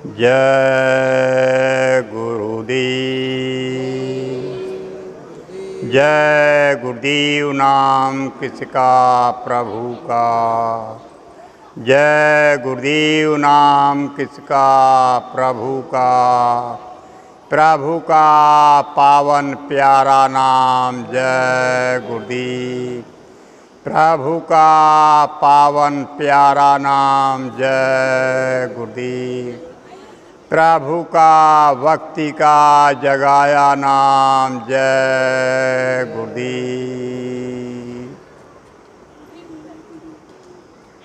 जय गुरुदेव। जय गुरुदेव नाम किसका प्रभु का। जय गुरुदेव नाम किसका प्रभु का। प्रभु का पावन प्यारा नाम जय गुरुदेव। प्रभु का पावन प्यारा नाम जय गुरुदेव। प्रभु का भक्ति का जगाया नाम जय गुरुदेव।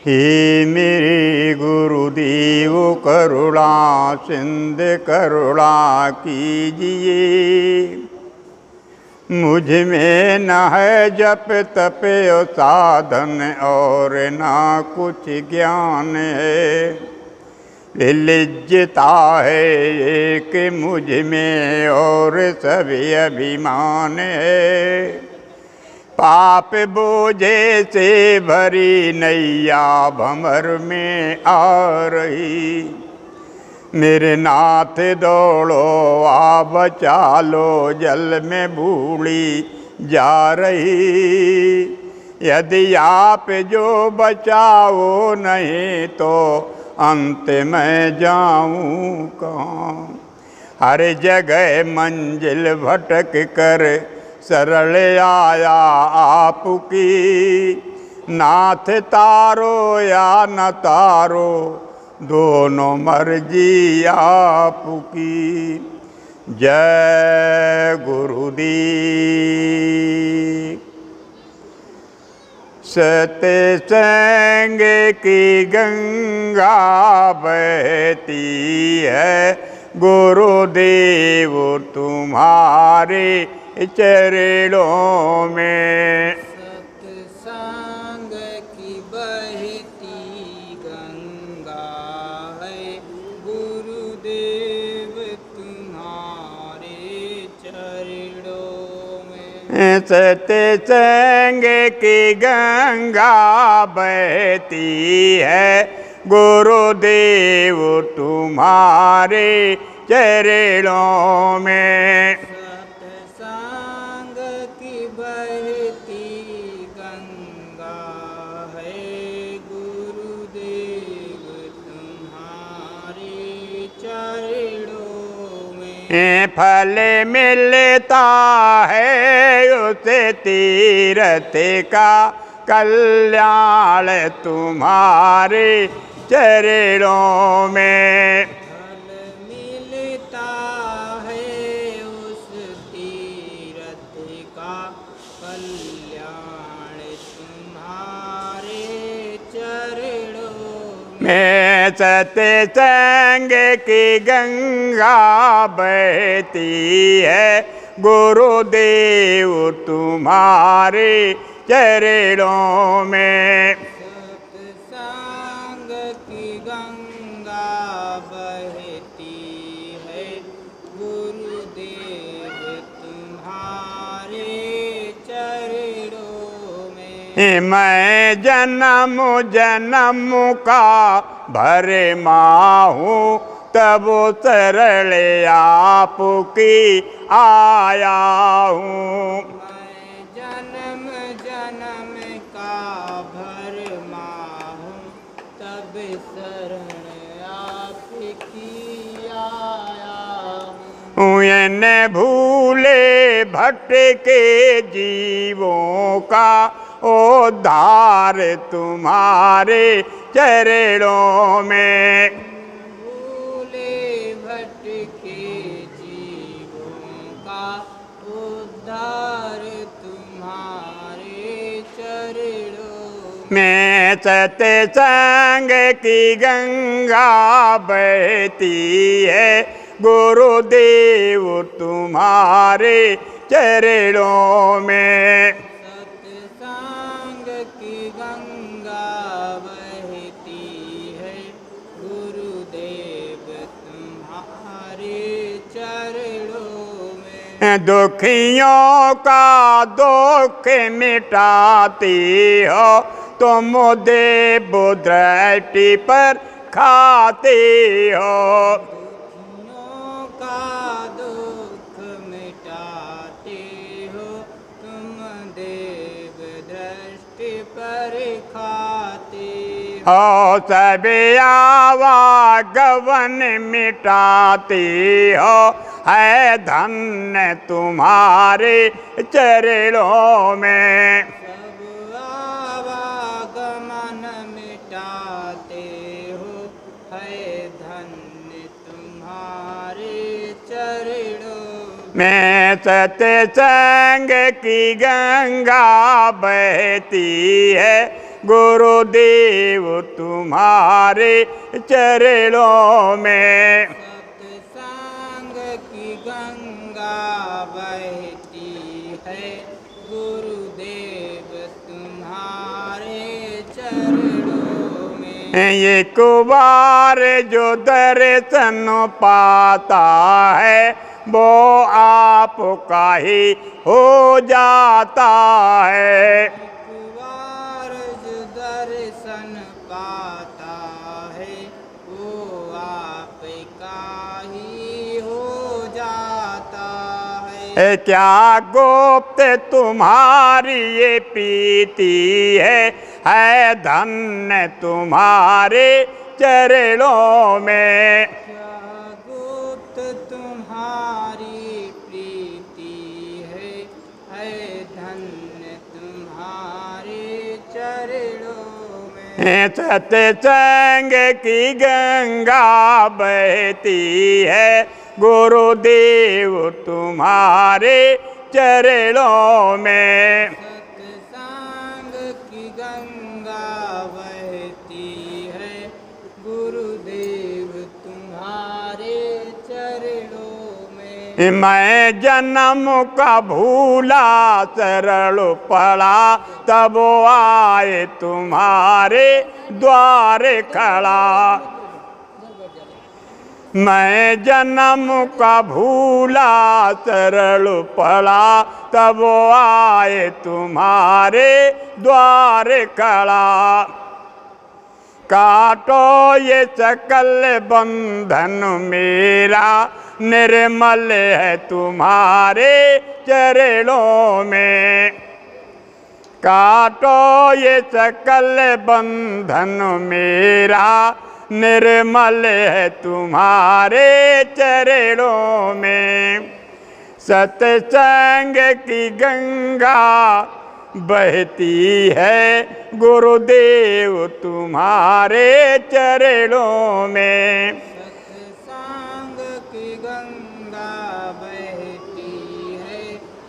हे मेरे गुरुदेव करुणा सिंध करुणा कीजिए। मुझ में न है जप तप साधन और ना कुछ ज्ञान है। लिज्जता है एक मुझ में और सभी अभिमान है। पाप बोझे से भरी नैया भंवर में आ रही। मेरे नाथ दौड़ो आ बचा लो जल में बूढ़ी जा रही। यदि आप जो बचाओ नहीं तो अंत में जाऊं कहाँ। हर जगह मंजिल भटक कर सरल आया आपकी। नाथ तारो या न तारो दोनों मर्जी आपकी। जय गुरुदेव। सत्संग की गंगा बहती है गुरुदेव तुम्हारे चरणों में। सत्संग की बहती गंगा है गुरुदेव तुम्हारे चरणों में। सत्संग की गंगा बहती है गुरुदेव तुम्हारे चरणों में। सत्संग की बहती गंगा है गुरुदेव तुम्हारे चरणों में। फल मिलता है उसे तीरथ का कल्याण तुम्हारे चरणों में। फल मिलता है उस तीरथ का कल्याण तुम्हारे चरणों में। सत्संग की गंगा बहती है गुरुदेव तुम्हारे चरणों में। सत्संग की गंगा बहती है गुरुदेव तुम्हारे चरणों में। मैं जन्म जन्म का भरमा हूँ तब सरल आपकी आया हूँ। मैं जन्म जन्म का भरमा हूँ तब शरण आपकी आया हूँ। इन भूले भटके जीवों का उद्धार तुम्हारे चरणों में। भूले भटके जीवों का उद्धार तुम्हारे चरणों में। सत्संग की गंगा बहती है गुरुदेव तुम्हारे चरणों में। सत्संग की गंगा बहती है गुरुदेव तुम्हारे चरणों में। दुखियों का दुख मिटाती हो तुम देव दृष्टि पर खाते हो। दुखियों का दुख मिटाते हो तुम, देव दृष्टि पर खाते हो। हो सब आवागमन मिटाते हो, है धन्य तुम्हारे चरणों में। सब आवागमन मिटाते हो, है धन्य तुम्हारे चरणों में। मैं सत्संग की गंगा बहती है, गुरुदेव तुम्हारे चरणों में। सत्संग की गंगा बहती है, गुरुदेव तुम्हारे चरणों में। एक बार जो दर्शन पाता है, वो आपका ही हो जाता है। एक बार जो दर्शन पाता है, वो आपका ही हो जाता है। क्या गुप्त तुम्हारी ये प्रीति है धन्य तुम्हारे चरणों में। क्या गुप्त तुम्हारी प्रीति है धन्य तुम्हारे चरणों में। सत्संग की गंगा बहती है, गुरुदेव तुम्हारे चरणों में। सत्संग की गंगा बहती है, गुरुदेव तुम्हारे चरणों में। मैं जन्म का भूला सरल पड़ा, तब आए तुम्हारे द्वार खड़ा। मैं जन्म का भूला सरल पड़ा, तब आए तुम्हारे द्वार खड़ा। काटो ये सकल बंधन मेरा, निर्मल है तुम्हारे चरणों में। काटो ये सकल बंधन मेरा, निर्मल है तुम्हारे चरणों में। सत्संग की गंगा बहती है, गुरुदेव तुम्हारे चरणों में। सत्संग की गंगा बहती है,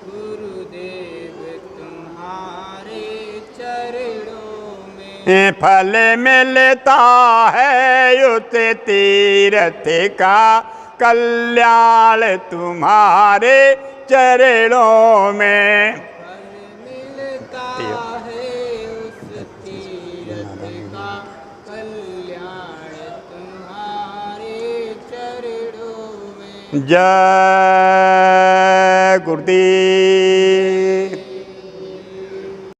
गुरुदेव तुम्हारे चरणों में। फल मिलता है उस तीर्थ का, कल्याण तुम्हारे चरणों में। फल मिलता है उस तीर्थ का, कल्याण तुम्हारे चरणों में। जय गुरुदेव।